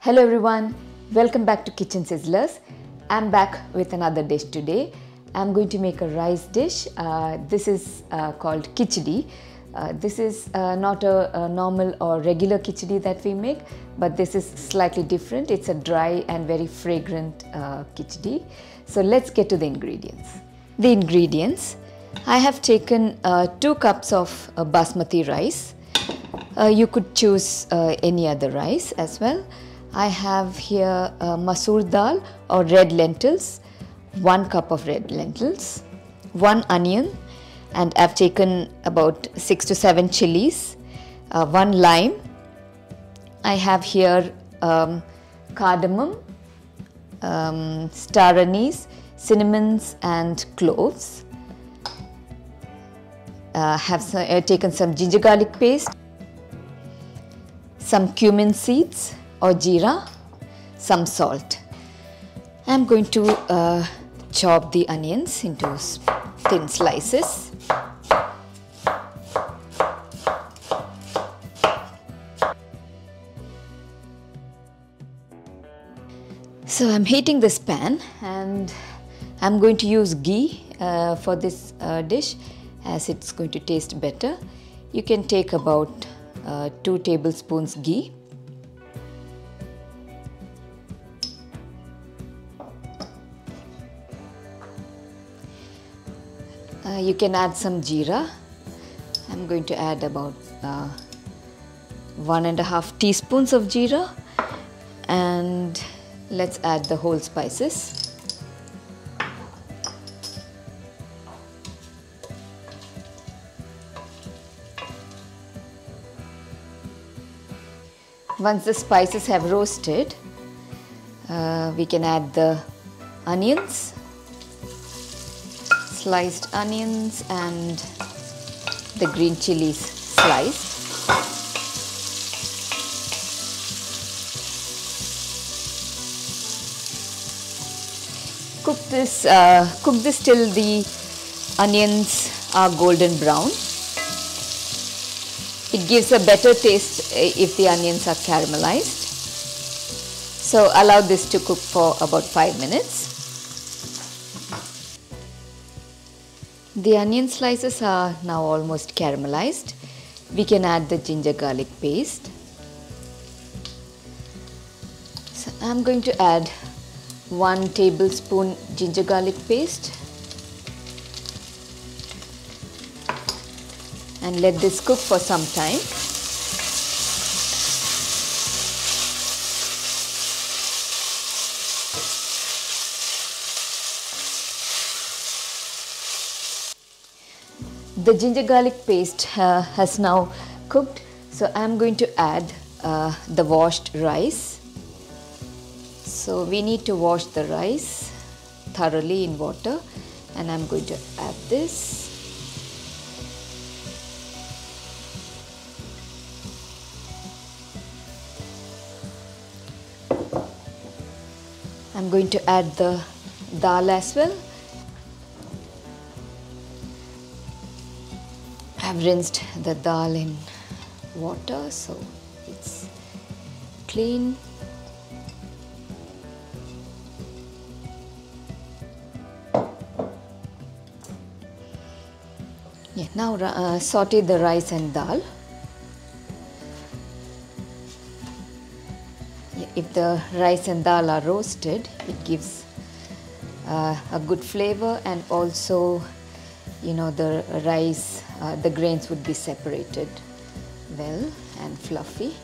Hello everyone, welcome back to Kitchen Sizzlers. I'm back with another dish today. I'm going to make a rice dish. This is called Khichdi. This is not a normal or regular khichdi that we make, but this is slightly different. It's a dry and very fragrant khichdi. So let's get to the ingredients. The ingredients: I have taken 2 cups of basmati rice. You could choose any other rice as well. I have here masoor dal or red lentils, 1 cup of red lentils, 1 onion, and I've taken about 6 to 7 chilies, 1 lime. I have here cardamom, star anise, cinnamons and cloves. Have taken some ginger garlic paste, some cumin seeds or jeera, some salt. I'm going to chop the onions into thin slices. So I'm heating this pan and I'm going to use ghee for this dish, as it's going to taste better. You can take about 2 tablespoons ghee. You can add some jeera. I'm going to add about 1.5 teaspoons of jeera, and let's add the whole spices. Once the spices have roasted, we can add the onions, sliced onions, and the green chilies sliced. Cook this till the onions are golden brown. It gives a better taste if the onions are caramelized. So allow this to cook for about 5 minutes. The onion slices are now almost caramelized. We can add the ginger garlic paste. So I'm going to add 1 tablespoon ginger garlic paste and let this cook for some time. The ginger garlic paste has now cooked, so I'm going to add the washed rice. So we need to wash the rice thoroughly in water, and I'm going to add this. I'm going to add the dal as well. I've rinsed the dal in water, so it's clean. Yeah, now saute the rice and dal. If the rice and dal are roasted, it gives a good flavor, and also, you know, the rice, the grains would be separated well and fluffy.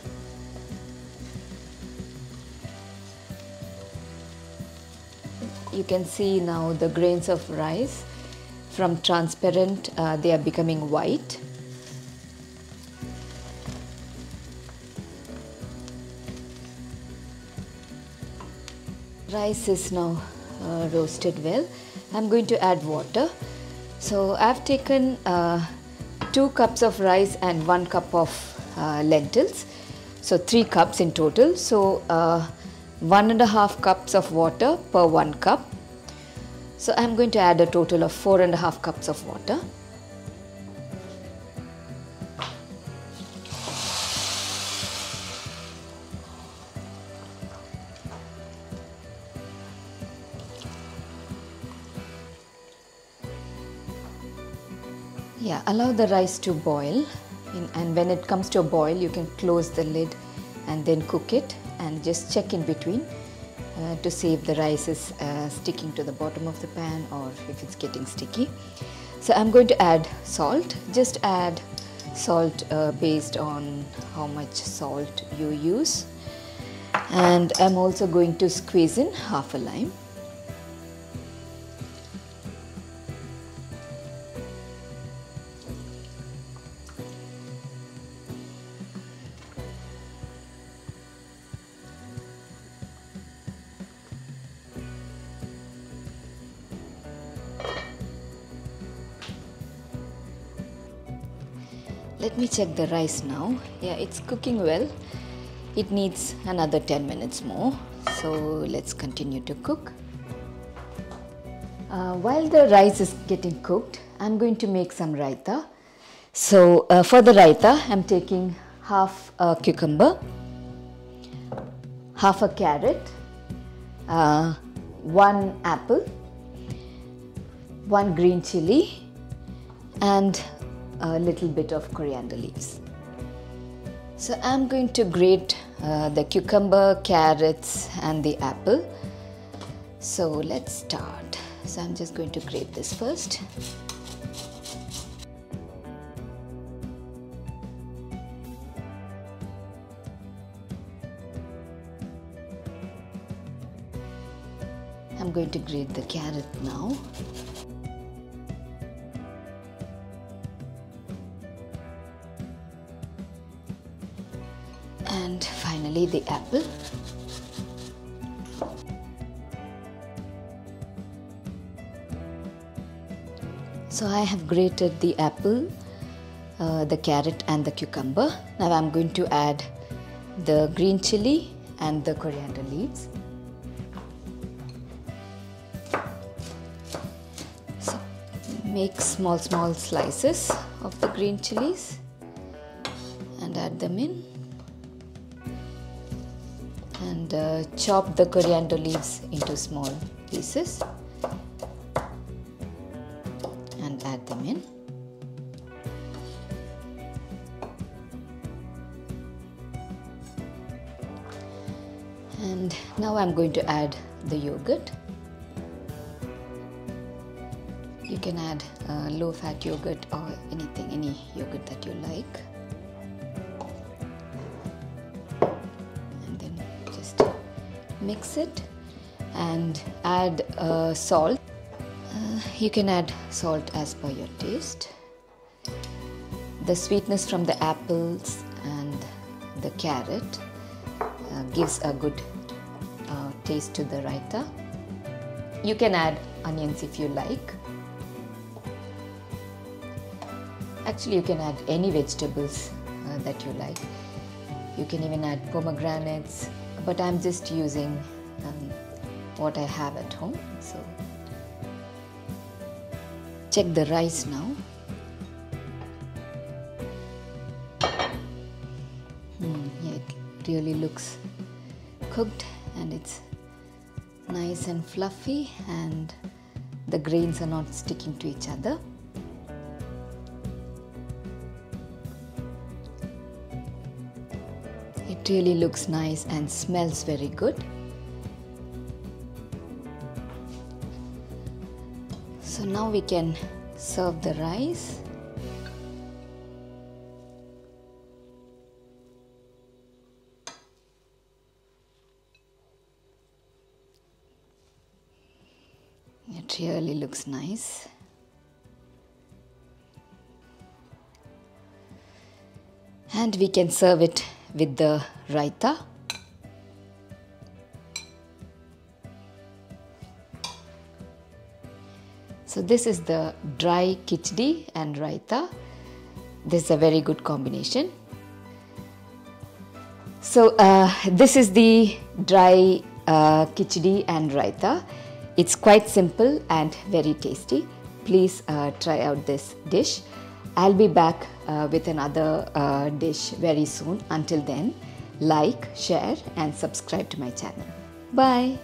You can see now the grains of rice, from transparent they are becoming white. Rice is now roasted well. I'm going to add water. So I've taken 2 cups of rice and 1 cup of lentils, so 3 cups in total. So 1.5 cups of water per 1 cup. So I'm going to add a total of 4.5 cups of water. Yeah, allow the rice to boil, and when it comes to a boil you can close the lid and then cook it, and just check in between to see if the rice is sticking to the bottom of the pan or if it's getting sticky. So I'm going to add salt. Just add salt based on how much salt you use, and I'm also going to squeeze in half a lime. Let me check the rice now. Yeah, it's cooking well. It needs another 10 minutes more. So let's continue to cook. While the rice is getting cooked, I'm going to make some raita. So for the raita, I'm taking half a cucumber, half a carrot, 1 apple, 1 green chili, and a little bit of coriander leaves. So I'm going to grate the cucumber, carrots and the apple. So let's start. So I'm just going to grate this first. I'm going to grate the carrot now. And finally the apple. So I have grated the apple, the carrot and the cucumber. Now I'm going to add the green chili and the coriander leaves. So make small slices of the green chilies and add them in. And chop the coriander leaves into small pieces and add them in. And now I'm going to add the yogurt. You can add low-fat yogurt or any yogurt that you like. Mix it and add salt. You can add salt as per your taste. The sweetness from the apples and the carrot gives a good taste to the raita. You can add onions if you like. Actually, you can add any vegetables that you like. You can even add pomegranates, but I'm just using what I have at home. So check the rice now. Yeah, it really looks cooked and it's nice and fluffy and the grains are not sticking to each other. It really looks nice and smells very good. So now we can serve the rice. It really looks nice. And we can serve it with the raita. So this is the dry khichdi and raita. This is a very good combination. So this is the dry khichdi and raita. It's quite simple and very tasty. Please try out this dish. I'll be back with another dish very soon. Until then, like, share and subscribe to my channel. Bye.